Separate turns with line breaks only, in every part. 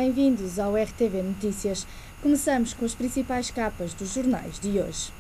bem-vindos ao RTV Notícias. Começamos com as principais capas dos jornais de hoje.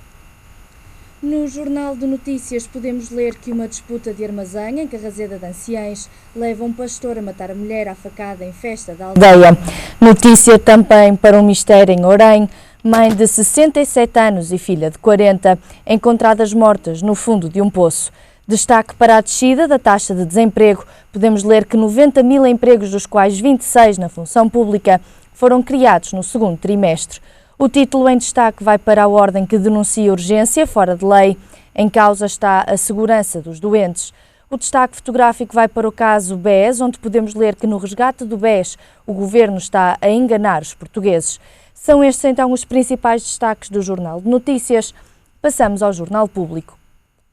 No Jornal de Notícias podemos ler que uma disputa de armazém em Carrazeda de Anciães leva um pastor a matar a mulher à facada em festa da aldeia. Notícia também para um mistério em Orém. Mãe de 67 anos e filha de 40, encontradas mortas no fundo de um poço. Destaque para a descida da taxa de desemprego. Podemos ler que 90 mil empregos, dos quais 26 na função pública, foram criados no segundo trimestre. O título em destaque vai para a ordem que denuncia urgência fora de lei. Em causa está a segurança dos doentes. O destaque fotográfico vai para o caso BES, onde podemos ler que no resgate do BES o governo está a enganar os portugueses. São estes então os principais destaques do Jornal de Notícias. Passamos ao Jornal Público.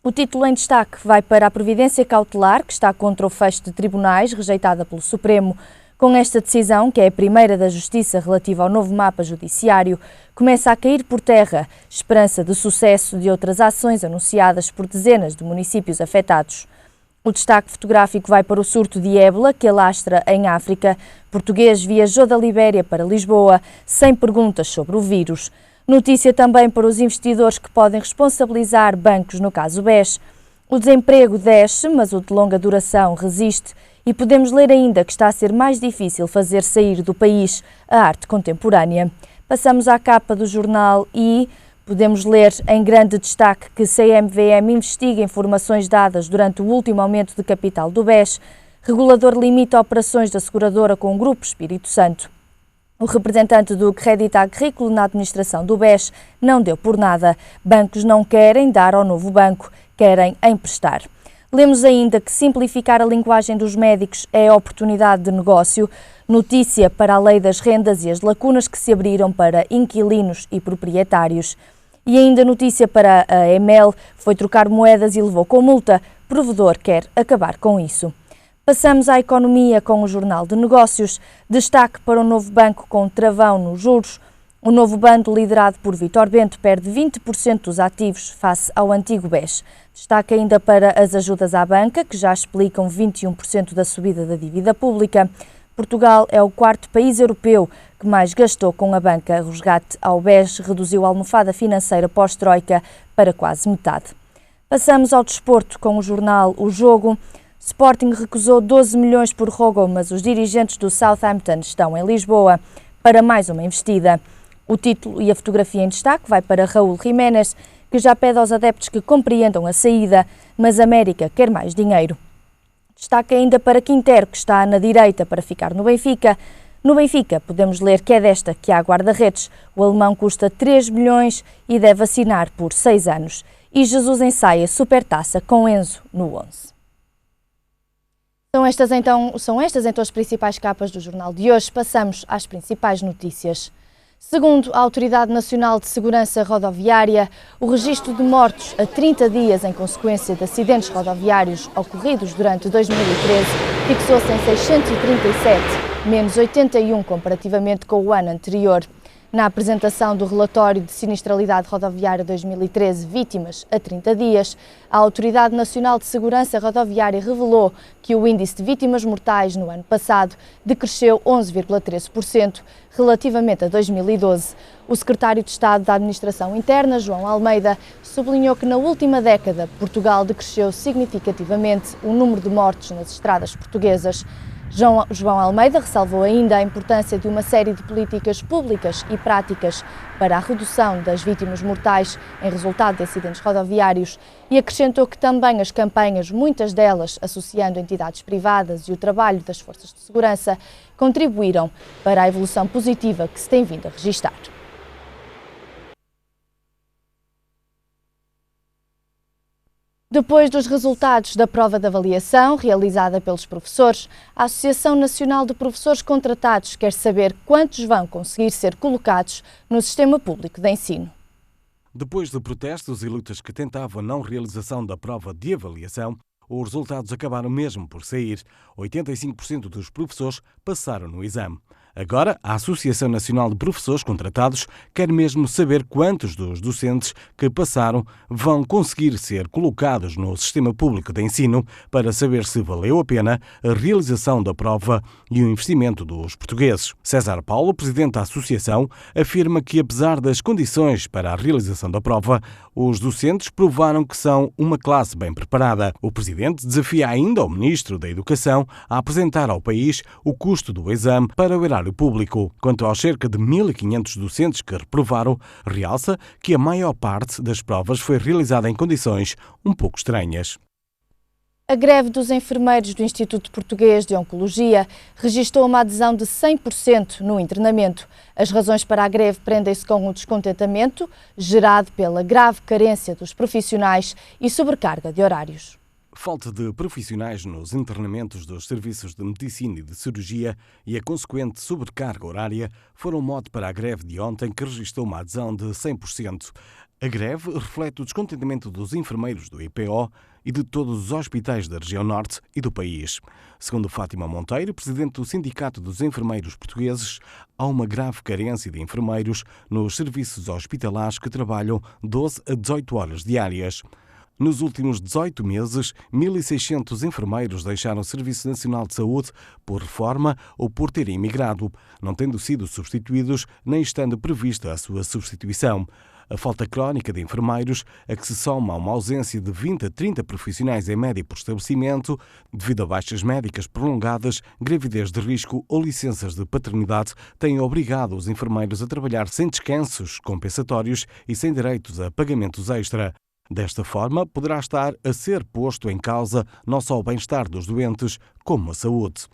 O título em destaque vai para a providência cautelar, que está contra o fecho de tribunais, rejeitada pelo Supremo. Com esta decisão, que é a primeira da Justiça relativa ao novo mapa judiciário, começa a cair por terra esperança de sucesso de outras ações anunciadas por dezenas de municípios afetados. O destaque fotográfico vai para o surto de ébola que alastra em África. Português viajou da Libéria para Lisboa sem perguntas sobre o vírus. Notícia também para os investidores que podem responsabilizar bancos no caso BES. O desemprego desce, mas o de longa duração resiste. E podemos ler ainda que está a ser mais difícil fazer sair do país a arte contemporânea. Passamos à capa do jornal e podemos ler em grande destaque que CMVM investiga informações dadas durante o último aumento de capital do BES. Regulador limita operações da seguradora com o Grupo Espírito Santo. O representante do Crédito Agrícola na administração do BES não deu por nada. Bancos não querem dar ao novo banco, querem emprestar. Lemos ainda que simplificar a linguagem dos médicos é oportunidade de negócio. Notícia para a lei das rendas e as lacunas que se abriram para inquilinos e proprietários. E ainda notícia para a EML, foi trocar moedas e levou com multa. Provedor quer acabar com isso. Passamos à economia com o Jornal de Negócios. Destaque para o novo banco com travão nos juros. O novo bando, liderado por Vítor Bento, perde 20% dos ativos face ao antigo BES. Destaque ainda para as ajudas à banca, que já explicam 21% da subida da dívida pública. Portugal é o quarto país europeu que mais gastou com a banca. O resgate ao BES reduziu a almofada financeira pós-troika para quase metade. Passamos ao desporto com o jornal O Jogo. Sporting recusou 12 milhões por Rogo, mas os dirigentes do Southampton estão em Lisboa para mais uma investida. O título e a fotografia em destaque vai para Raúl Jiménez, que já pede aos adeptos que compreendam a saída, mas América quer mais dinheiro. Destaque ainda para Quintero, que está na direita para ficar no Benfica. No Benfica, podemos ler que é desta que há guarda-redes. O alemão custa 3 milhões e deve assinar por 6 anos. E Jesus ensaia Supertaça com Enzo no 11. São estas então as principais capas do jornal de hoje. Passamos às principais notícias. Segundo a Autoridade Nacional de Segurança Rodoviária, o registro de mortos a 30 dias em consequência de acidentes rodoviários ocorridos durante 2013 fixou-se em 637, menos 81 comparativamente com o ano anterior. Na apresentação do relatório de sinistralidade rodoviária 2013, vítimas a 30 dias, a Autoridade Nacional de Segurança Rodoviária revelou que o índice de vítimas mortais no ano passado decresceu 11,13% relativamente a 2012. O secretário de Estado da Administração Interna, João Almeida, sublinhou que na última década Portugal decresceu significativamente o número de mortes nas estradas portuguesas. João Almeida ressalvou ainda a importância de uma série de políticas públicas e práticas para a redução das vítimas mortais em resultado de acidentes rodoviários e acrescentou que também as campanhas, muitas delas associando entidades privadas e o trabalho das forças de segurança, contribuíram para a evolução positiva que se tem vindo a registrar. Depois dos resultados da prova de avaliação realizada pelos professores, a Associação Nacional de Professores Contratados quer saber quantos vão conseguir ser colocados no sistema público de ensino.
Depois de protestos e lutas que tentavam a não realização da prova de avaliação, os resultados acabaram mesmo por sair. 85% dos professores passaram no exame. Agora, a Associação Nacional de Professores Contratados quer mesmo saber quantos dos docentes que passaram vão conseguir ser colocados no sistema público de ensino para saber se valeu a pena a realização da prova e o investimento dos portugueses. César Paulo, presidente da Associação, afirma que, apesar das condições para a realização da prova, os docentes provaram que são uma classe bem preparada. O presidente desafia ainda o Ministro da Educação a apresentar ao país o custo do exame para o erário público. Quanto aos cerca de 1.500 docentes que reprovaram, realça que a maior parte das provas foi realizada em condições um pouco estranhas.
A greve dos enfermeiros do Instituto Português de Oncologia registrou uma adesão de 100% no internamento. As razões para a greve prendem-se com o descontentamento gerado pela grave carência dos profissionais e sobrecarga de horários.
Falta de profissionais nos internamentos dos serviços de medicina e de cirurgia e a consequente sobrecarga horária foram mote para a greve de ontem, que registrou uma adesão de 100%. A greve reflete o descontentamento dos enfermeiros do IPO e de todos os hospitais da região norte e do país. Segundo Fátima Monteiro, presidente do Sindicato dos Enfermeiros Portugueses, há uma grave carência de enfermeiros nos serviços hospitalares que trabalham 12 a 18 horas diárias. Nos últimos 18 meses, 1.600 enfermeiros deixaram o Serviço Nacional de Saúde por reforma ou por terem emigrado, não tendo sido substituídos nem estando prevista a sua substituição. A falta crónica de enfermeiros, a que se soma a uma ausência de 20 a 30 profissionais em média por estabelecimento, devido a baixas médicas prolongadas, gravidez de risco ou licenças de paternidade, têm obrigado os enfermeiros a trabalhar sem descansos compensatórios e sem direitos a pagamentos extra. Desta forma, poderá estar a ser posto em causa não só o bem-estar dos doentes, como a saúde.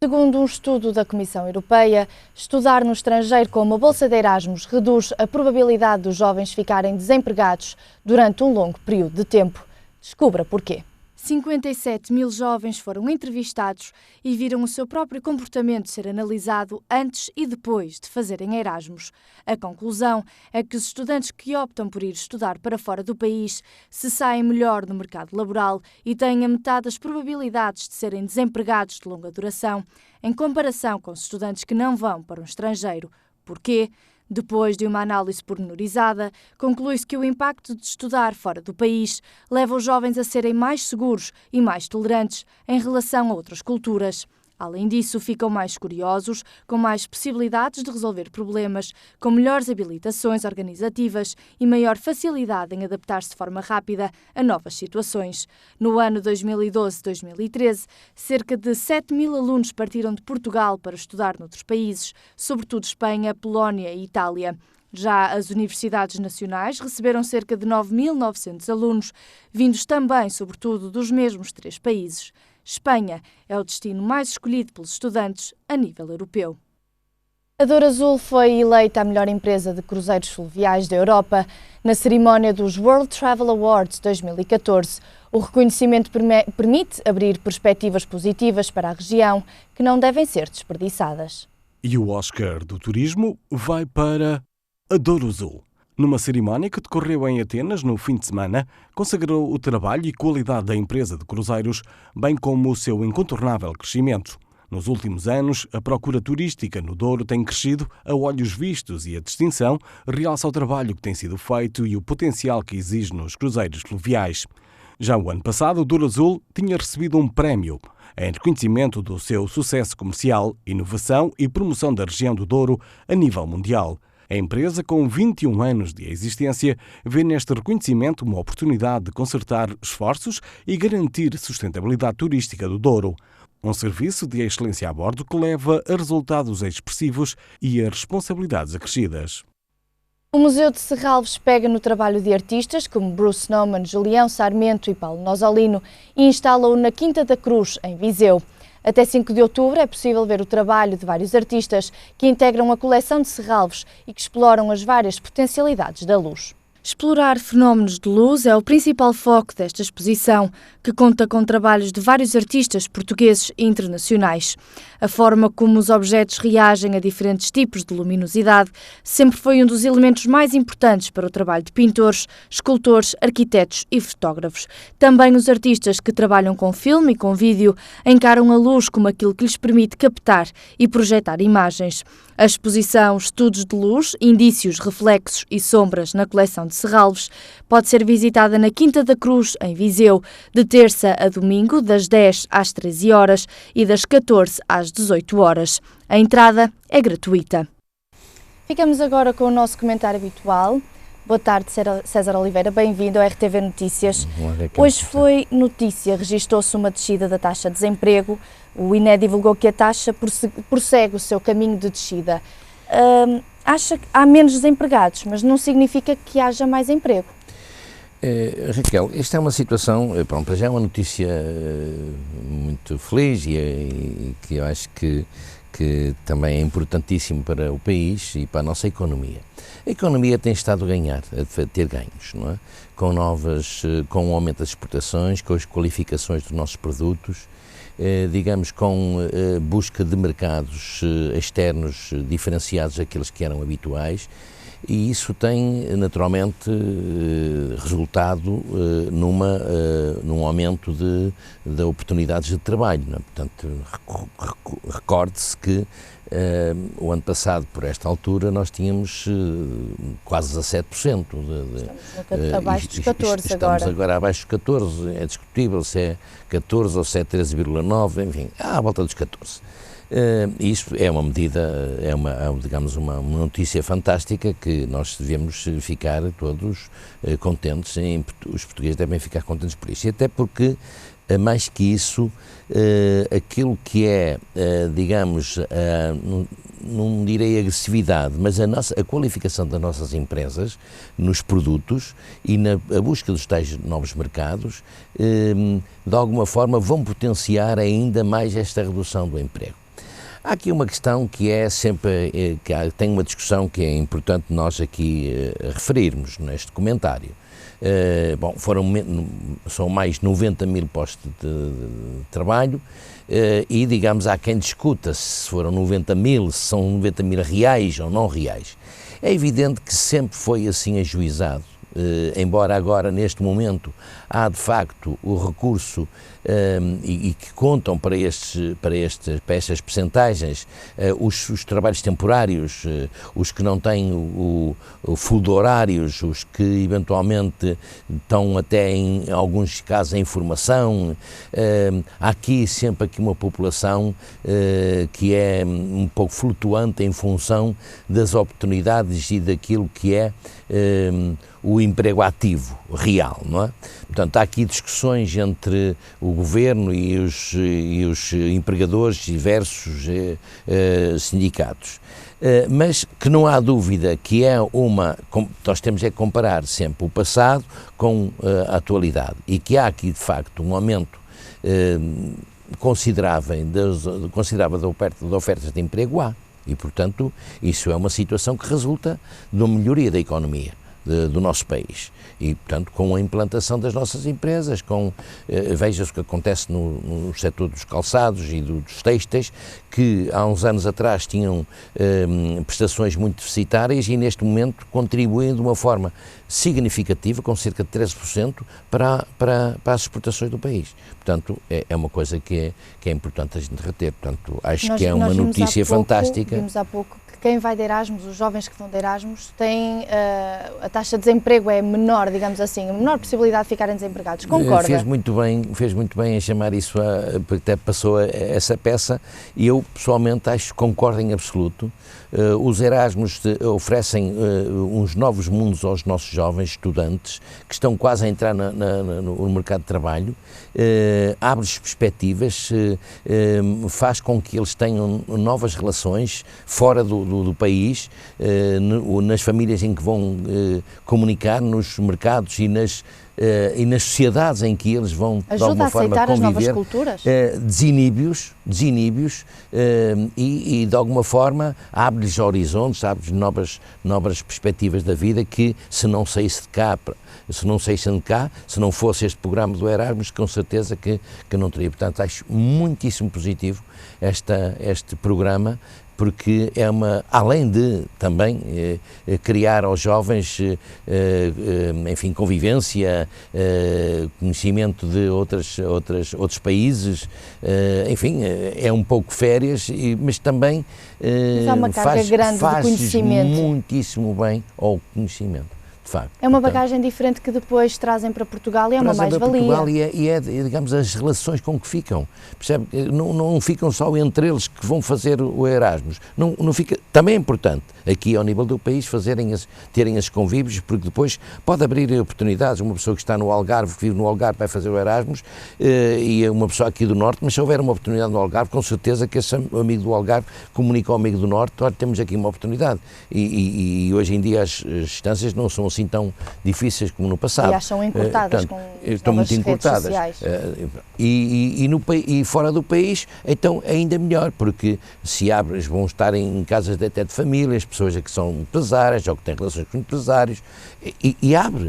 Segundo um estudo da Comissão Europeia, estudar no estrangeiro com uma bolsa de Erasmus reduz a probabilidade dos jovens ficarem desempregados durante um longo período de tempo. Descubra porquê. 57 mil jovens foram entrevistados e viram o seu próprio comportamento ser analisado antes e depois de fazerem Erasmus. A conclusão é que os estudantes que optam por ir estudar para fora do país se saem melhor no mercado laboral e têm a metade das probabilidades de serem desempregados de longa duração, em comparação com os estudantes que não vão para um estrangeiro. Porquê? Depois de uma análise pormenorizada, conclui-se que o impacto de estudar fora do país leva os jovens a serem mais seguros e mais tolerantes em relação a outras culturas. Além disso, ficam mais curiosos, com mais possibilidades de resolver problemas, com melhores habilitações organizativas e maior facilidade em adaptar-se de forma rápida a novas situações. No ano 2012-2013, cerca de 7 mil alunos partiram de Portugal para estudar noutros países, sobretudo Espanha, Polónia e Itália. Já as universidades nacionais receberam cerca de 9.900 alunos, vindos também, sobretudo, dos mesmos 3 países. Espanha é o destino mais escolhido pelos estudantes a nível europeu. A Douro Azul foi eleita a melhor empresa de cruzeiros fluviais da Europa na cerimónia dos World Travel Awards 2014. O reconhecimento permite abrir perspectivas positivas para a região que não devem ser desperdiçadas.
E o Oscar do Turismo vai para a Douro Azul. Numa cerimónia que decorreu em Atenas no fim de semana, consagrou o trabalho e qualidade da empresa de cruzeiros, bem como o seu incontornável crescimento. Nos últimos anos, a procura turística no Douro tem crescido a olhos vistos e a distinção realça o trabalho que tem sido feito e o potencial que exige nos cruzeiros fluviais. Já o ano passado, o Douro Azul tinha recebido um prémio em reconhecimento do seu sucesso comercial, inovação e promoção da região do Douro a nível mundial. A empresa, com 21 anos de existência, vê neste reconhecimento uma oportunidade de concertar esforços e garantir sustentabilidade turística do Douro. Um serviço de excelência a bordo que leva a resultados expressivos e a responsabilidades acrescidas.
O Museu de Serralves pega no trabalho de artistas como Bruce Nauman, Julião Sarmento e Paulo Nosolino e instala-o na Quinta da Cruz, em Viseu. Até 5 de outubro é possível ver o trabalho de vários artistas que integram a coleção de Serralves e que exploram as várias potencialidades da luz. Explorar fenómenos de luz é o principal foco desta exposição, que conta com trabalhos de vários artistas portugueses e internacionais. A forma como os objetos reagem a diferentes tipos de luminosidade sempre foi um dos elementos mais importantes para o trabalho de pintores, escultores, arquitetos e fotógrafos. Também os artistas que trabalham com filme e com vídeo encaram a luz como aquilo que lhes permite captar e projetar imagens. A exposição Estudos de Luz, Indícios, Reflexos e Sombras na coleção de Serralves pode ser visitada na Quinta da Cruz, em Viseu, de terça a domingo, das 10 às 13 horas e das 14 às 18 horas. A entrada é gratuita. Ficamos agora com o nosso comentário habitual. Boa tarde, César Oliveira, bem-vindo ao RTV Notícias. Hoje foi notícia, registou-se uma descida da taxa de desemprego. O INE divulgou que a taxa prossegue o seu caminho de descida. Acha que há menos desempregados, mas não significa que haja mais emprego.
Raquel, esta é uma situação, para já é uma notícia muito feliz e que eu acho que também é importantíssimo para o país e para a nossa economia. A economia tem estado a ganhar, a ter ganhos, não é? Com o aumento das exportações, com as qualificações dos nossos produtos, digamos, com busca de mercados externos diferenciados daqueles que eram habituais, e isso tem naturalmente resultado num aumento de oportunidades de trabalho, não é? Portanto, recorde-se que o ano passado, por esta altura, nós tínhamos quase 17%.
Estamos abaixo dos 14% agora.
Estamos agora abaixo dos 14%, é discutível se é 14% ou se é 13,9%, enfim, à volta dos 14%. Isto é uma medida, digamos, uma notícia fantástica que nós devemos ficar todos contentes, os portugueses devem ficar contentes por isso, e até porque, mais que isso, aquilo que é, digamos, não direi agressividade, mas a qualificação das nossas empresas nos produtos e a busca dos tais novos mercados, de alguma forma vão potenciar ainda mais esta redução do emprego. Há aqui uma questão que é sempre, tem uma discussão que é importante nós aqui referirmos neste comentário. São mais 90 mil postos de trabalho e, digamos, há quem discuta se foram 90 mil, se são 90 mil reais ou não reais. É evidente que sempre foi assim ajuizado, embora agora, neste momento, há de facto o recurso e que contam para estas percentagens os trabalhos temporários, os que não têm o full de horários, os que eventualmente estão até em alguns casos em formação. Há sempre uma população que é um pouco flutuante em função das oportunidades e daquilo que é o emprego ativo, real, não é? Portanto, há aqui discussões entre o governo e os empregadores e diversos sindicatos, mas que não há dúvida que nós temos que comparar sempre o passado com a atualidade e que há aqui, de facto, um aumento considerável da oferta de emprego e, portanto, isso é uma situação que resulta de uma melhoria da economia do nosso país e, portanto, com a implantação das nossas empresas, veja-se o que acontece no setor dos calçados e dos têxteis, que há uns anos atrás tinham prestações muito deficitárias e neste momento contribuem de uma forma significativa, com cerca de 13% para as exportações do país. Portanto, é uma coisa que é importante a gente reter. Portanto, acho que é uma notícia fantástica.
Vimos há pouco que quem vai de Erasmus, os jovens que vão de Erasmus, têm a taxa de desemprego é menor, digamos assim, a menor possibilidade de ficarem desempregados. Concorda?
Fez muito bem em chamar isso, até passou essa peça, e eu pessoalmente concordo em absoluto. Os Erasmus oferecem uns novos mundos aos nossos jovens estudantes que estão quase a entrar no mercado de trabalho, abre-lhes perspectivas, faz com que eles tenham novas relações fora do do país, nas famílias em que vão comunicar, nos mercados e nas sociedades em que eles vão, de alguma forma, conviver.
Ajuda a aceitar as novas culturas?
Desinibe-os e, de alguma forma, abre-lhes horizontes, abre-lhes novas perspectivas da vida que, se não saísse de cá, se não fosse este programa do Erasmus, com certeza que não teria. Portanto, acho muitíssimo positivo este programa, porque além de também criar aos jovens, enfim, convivência, conhecimento de outros países, enfim, é um pouco férias, mas também
há uma carga grande de conhecimento.
Muitíssimo bem ao conhecimento. Facto.
É uma bagagem diferente que depois trazem para Portugal e é uma mais-valia.
E digamos, as relações com que ficam. Percebe? Não ficam só entre eles que vão fazer o Erasmus. Não fica, também é importante, aqui ao nível do país, terem esses convívios, porque depois pode abrir oportunidades. Uma pessoa que está no Algarve, que vive no Algarve, vai fazer o Erasmus, e uma pessoa aqui do Norte, mas se houver uma oportunidade no Algarve, com certeza que esse amigo do Algarve comunica ao amigo do Norte: olha, temos aqui uma oportunidade. E hoje em dia as distâncias não são assim tão difíceis como no passado.
E acham encurtadas, com
estão muito encurtadas. E fora do país, então ainda melhor, porque se abre, vão estar em casas até de famílias, pessoas que são empresárias ou que têm relações com empresários, e abre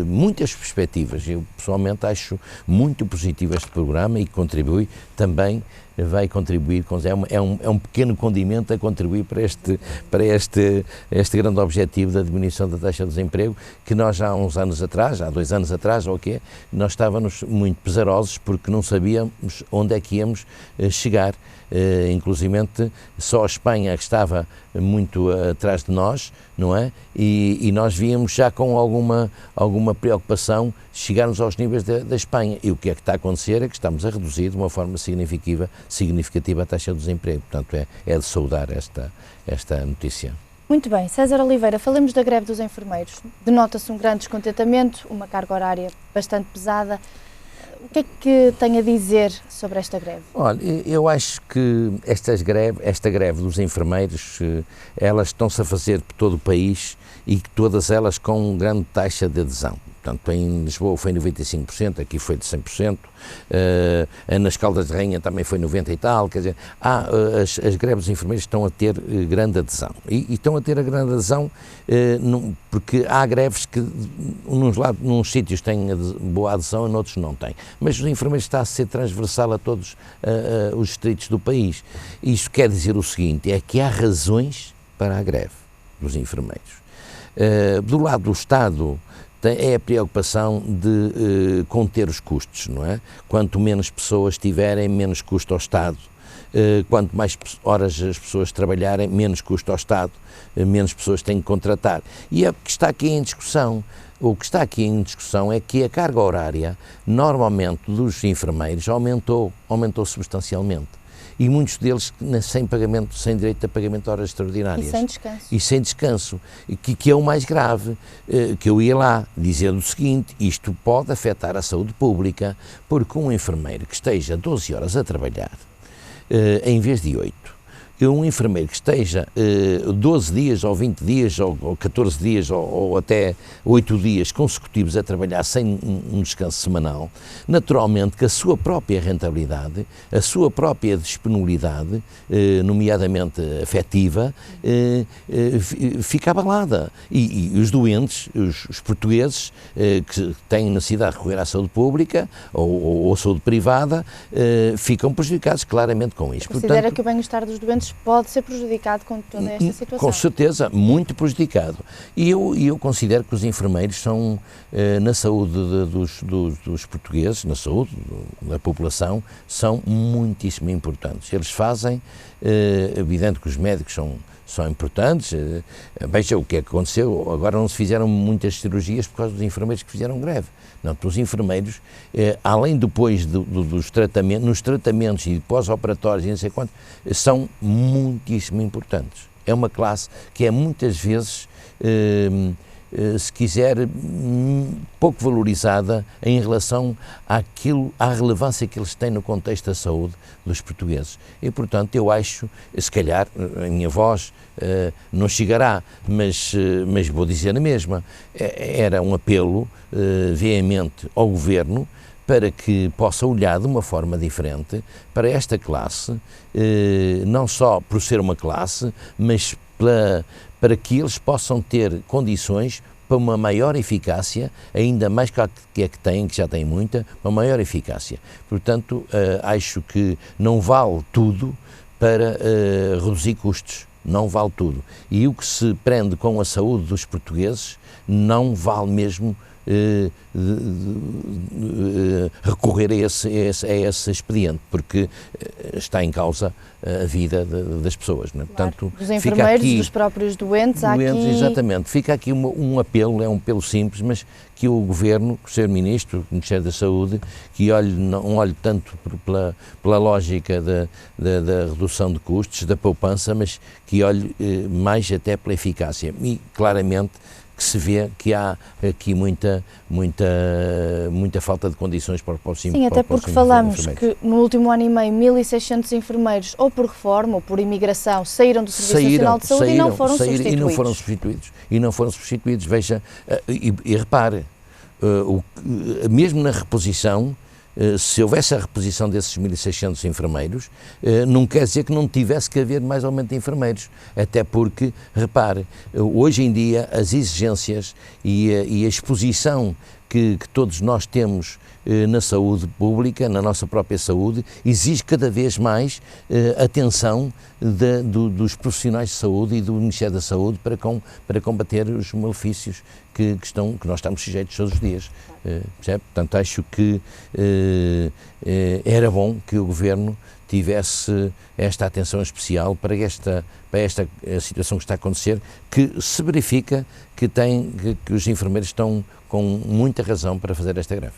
muitas perspectivas. Eu pessoalmente acho muito positivo este programa e contribui também, vai contribuir, é um pequeno condimento a contribuir para este grande objetivo da diminuição da taxa de desemprego, que nós há 2 anos atrás, ou o quê, nós estávamos muito pesarosos porque não sabíamos onde é que íamos chegar. Inclusivamente só a Espanha que estava muito atrás de nós, não é? E nós víamos já com alguma preocupação chegarmos aos níveis da Espanha. E o que é que está a acontecer é que estamos a reduzir de uma forma significativa a taxa de desemprego. Portanto, é de saudar esta notícia.
Muito bem. César Oliveira, falemos da greve dos enfermeiros. Denota-se um grande descontentamento, uma carga horária bastante pesada. O que é que tem a dizer sobre esta greve?
Olha, eu acho que esta greve dos enfermeiros, elas estão-se a fazer por todo o país e todas elas com grande taxa de adesão. Portanto, em Lisboa foi 95%, aqui foi de 100%, nas Caldas de Rainha também foi 90% e tal, quer dizer, as greves dos enfermeiros estão a ter grande adesão. E estão a ter a grande adesão porque há greves que, nos sítios têm boa adesão e noutros não têm. Mas os enfermeiros está a ser transversal a todos os distritos do país. Isto quer dizer o seguinte, é que há razões para a greve dos enfermeiros. Do lado do Estado, é a preocupação de conter os custos, não é? Quanto menos pessoas tiverem, menos custo ao Estado. Quanto mais horas as pessoas trabalharem, menos custo ao Estado, menos pessoas têm que contratar. E é o que está aqui em discussão. O que está aqui em discussão é que a carga horária, normalmente, dos enfermeiros aumentou substancialmente. E muitos deles sem direito a pagamento de horas extraordinárias. E sem descanso. Que é o mais grave, que eu ia lá dizendo o seguinte: isto pode afetar a saúde pública, porque um enfermeiro que esteja 12 horas a trabalhar, em vez de 8, um enfermeiro que esteja 12 dias ou 20 dias ou 14 dias ou até 8 dias consecutivos a trabalhar sem um descanso semanal, naturalmente que a sua própria rentabilidade, a sua própria disponibilidade, nomeadamente afetiva, fica abalada. E os doentes, os portugueses que têm necessidade de recorrer à saúde pública ou à saúde privada, ficam prejudicados claramente com isto.
Considera que o bem-estar dos doentes pode ser prejudicado com toda esta situação?
Com certeza, muito prejudicado. E eu considero que os enfermeiros são, na saúde dos portugueses, na saúde da população, são muitíssimo importantes. Eles fazem, evidente que os médicos são importantes. Veja o que é que aconteceu, agora não se fizeram muitas cirurgias por causa dos enfermeiros que fizeram greve. Não, os enfermeiros, além depois nos tratamentos e pós-operatórios e não sei quanto, são muitíssimo importantes. É uma classe que é muitas vezes se quiser, pouco valorizada em relação à relevância que eles têm no contexto da saúde dos portugueses. E, portanto, eu acho, se calhar, a minha voz não chegará, mas vou dizer a mesma, era um apelo veemente ao Governo para que possa olhar de uma forma diferente para esta classe, não só por ser uma classe, mas para que eles possam ter condições para uma maior eficácia, ainda mais que a que têm, que já têm muita, uma maior eficácia. Portanto, acho que não vale tudo para reduzir custos, não vale tudo. E o que se prende com a saúde dos portugueses não vale mesmo recorrer a esse expediente, porque está em causa a vida das pessoas. Não é?
Claro.
Portanto,
dos enfermeiros, dos próprios doentes, há aqui...
Exatamente. Fica aqui um apelo, é um apelo simples, mas que o Governo, o Sr. Ministro, o Ministério da Saúde, que não olhe tanto pela lógica da redução de custos, da poupança, mas que olhe mais até pela eficácia. E, claramente, que se vê que há aqui muita falta de condições para os
Sim, até porque falamos que no último ano e meio 1.600 enfermeiros, ou por reforma ou por imigração, saíram do Serviço Nacional de Saúde e não foram substituídos.
E não foram substituídos, veja, e repare, mesmo na reposição, se houvesse a reposição desses 1.600 enfermeiros, não quer dizer que não tivesse que haver mais aumento de enfermeiros, até porque, repare, hoje em dia as exigências e a exposição que todos nós temos na saúde pública, na nossa própria saúde, exige cada vez mais atenção dos profissionais de saúde e do Ministério da Saúde para combater os malefícios que nós estamos sujeitos todos os dias. Percebe? Portanto, acho que era bom que o Governo tivesse esta atenção especial para esta situação que está a acontecer, que se verifica que os enfermeiros estão com muita razão para fazer esta greve.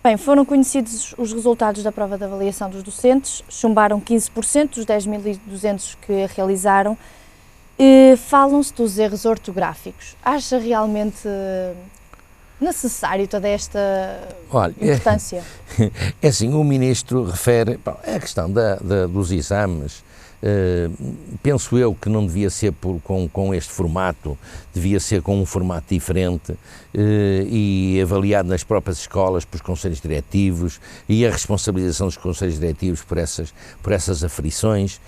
Bem, foram conhecidos os resultados da prova de avaliação dos docentes, chumbaram 15% dos 10.200 que a realizaram. Falam-se dos erros ortográficos. Acha realmente necessário toda esta importância?
É assim, o Ministro refere a questão dos exames. Penso eu que não devia ser com este formato, devia ser com um formato diferente e avaliado nas próprias escolas pelos conselhos diretivos e a responsabilização dos conselhos diretivos por essas aflições.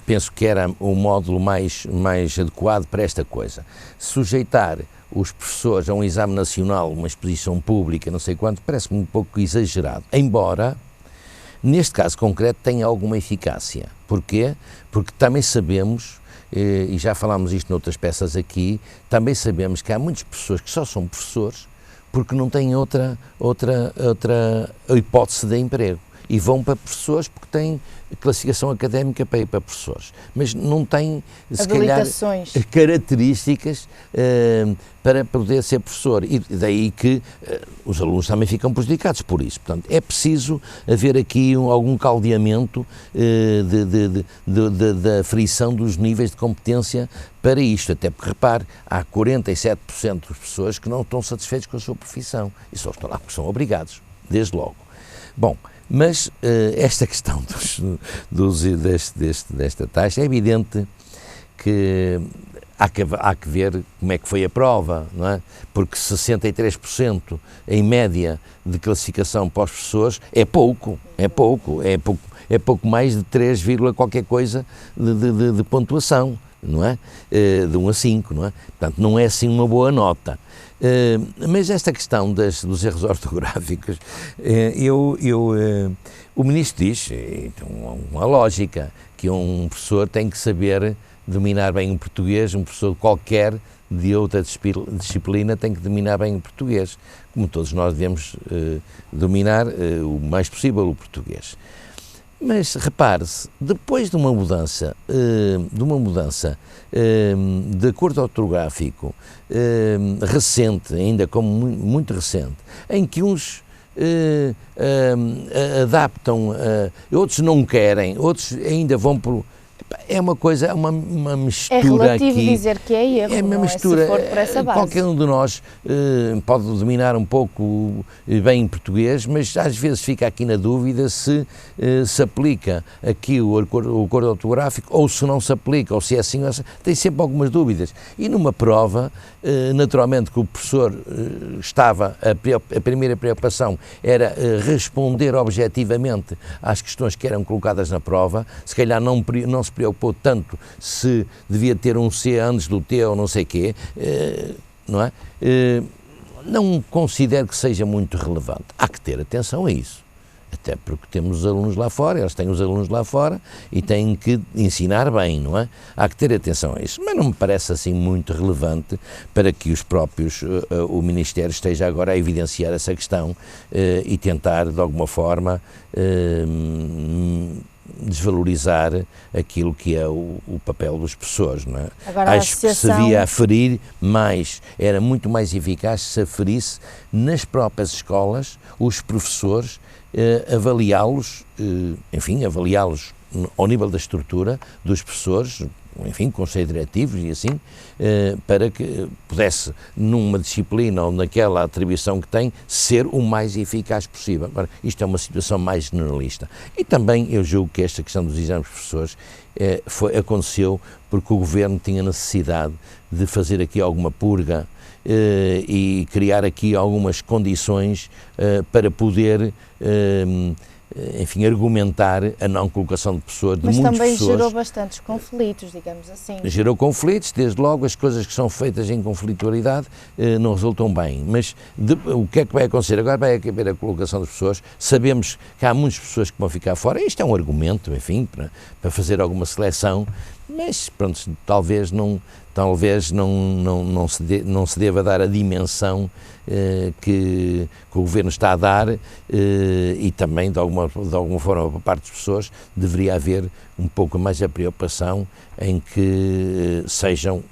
Penso que era o módulo mais adequado para esta coisa. Sujeitar os professores a um exame nacional, uma exposição pública, não sei quanto, parece-me um pouco exagerado, embora neste caso concreto tenha alguma eficácia. Porquê? Porque também sabemos, e já falámos isto noutras peças aqui, também sabemos que há muitas pessoas que só são professores porque não têm outra hipótese de emprego. E vão para professores porque têm classificação académica para ir para professores, mas não têm, se calhar, características para poder ser professor, e daí que os alunos também ficam prejudicados por isso. Portanto, é preciso haver aqui algum caldeamento da frição dos níveis de competência para isto, até porque, repare, há 47% das pessoas que não estão satisfeitos com a sua profissão, e só estão lá porque são desde logo. Bom, mas esta questão desta taxa, é evidente que há que ver como é que foi a prova, não é? Porque 63% em média de classificação para os professores é pouco mais de 3, qualquer coisa de pontuação, não é? De 1 a 5, não é? Portanto, não é assim uma boa nota. Mas esta questão dos erros ortográficos, o Ministro diz, então, uma lógica, que um professor tem que saber dominar bem o português, um professor qualquer de outra disciplina tem que dominar bem o português, como todos nós devemos dominar o mais possível o português. Mas repare-se, depois de uma mudança de acordo ortográfico recente, ainda como muito recente, em que uns adaptam, outros não querem, outros ainda vão É uma coisa, é uma mistura.
É relativo
aqui,
dizer que é erro,
é uma
não
mistura.
Se for por essa base.
Qualquer um de nós pode dominar um pouco bem em português, mas às vezes fica aqui na dúvida se se aplica aqui o acordo ortográfico ou se não se aplica, ou se é assim ou assim. Tem sempre algumas dúvidas. E numa prova, naturalmente que o professor estava, a primeira preocupação era responder objetivamente às questões que eram colocadas na prova, se calhar não se preocupou tanto se devia ter um C antes do T ou não sei quê, não é? Não considero que seja muito relevante. Há que ter atenção a isso, até porque temos os alunos lá fora, eles têm os alunos lá fora e têm que ensinar bem, não é? Há que ter atenção a isso, mas não me parece assim muito relevante para que os próprios, o Ministério esteja agora a evidenciar essa questão e tentar, de alguma forma, desvalorizar aquilo que é o papel dos professores, não é?
Agora,
acho que se devia aferir mais, era muito mais eficaz se aferisse nas próprias escolas os professores, avaliá-los, enfim, avaliá-los ao nível da estrutura dos professores, enfim, conselhos diretivos e assim, para que pudesse, numa disciplina ou naquela atribuição que tem, ser o mais eficaz possível. Agora, isto é uma situação mais generalista. E também eu julgo que esta questão dos exames de professores aconteceu porque o Governo tinha necessidade de fazer aqui alguma purga e criar aqui algumas condições para poder enfim, argumentar a não colocação de pessoas, de muitos professores.
Mas também gerou bastantes conflitos, digamos assim.
Gerou conflitos, desde logo as coisas que são feitas em conflitualidade não resultam bem, mas o que é que vai acontecer? Agora vai haver a colocação das pessoas, sabemos que há muitas pessoas que vão ficar fora, isto é um argumento, enfim, para fazer alguma seleção, mas pronto, talvez não se deva dar a dimensão que o Governo está a dar e também de alguma forma por parte das pessoas deveria haver um pouco mais a preocupação em que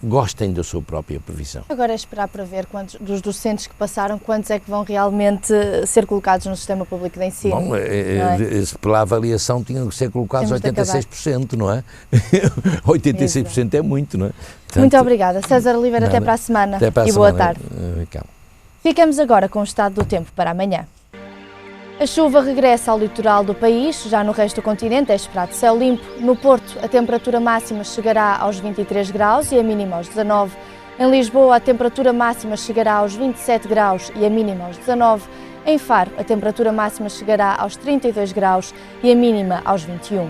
gostem da sua própria profissão.
Agora é esperar para ver quantos dos docentes que passaram, quantos é que vão realmente ser colocados no sistema público de ensino.
Bom, pela avaliação tinham que ser colocados 86%, não é? 86% é muito, não é? Portanto,
muito obrigada. César Oliveira, até para a semana e boa tarde. Ficamos agora com o estado do tempo para amanhã. A chuva regressa ao litoral do país, já no resto do continente é esperado céu limpo. No Porto, a temperatura máxima chegará aos 23 graus e a mínima aos 19. Em Lisboa, a temperatura máxima chegará aos 27 graus e a mínima aos 19. Em Faro, a temperatura máxima chegará aos 32 graus e a mínima aos 21.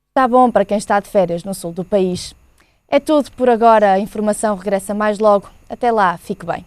Está bom para quem está de férias no sul do país. É tudo por agora, a informação regressa mais logo. Até lá, fique bem.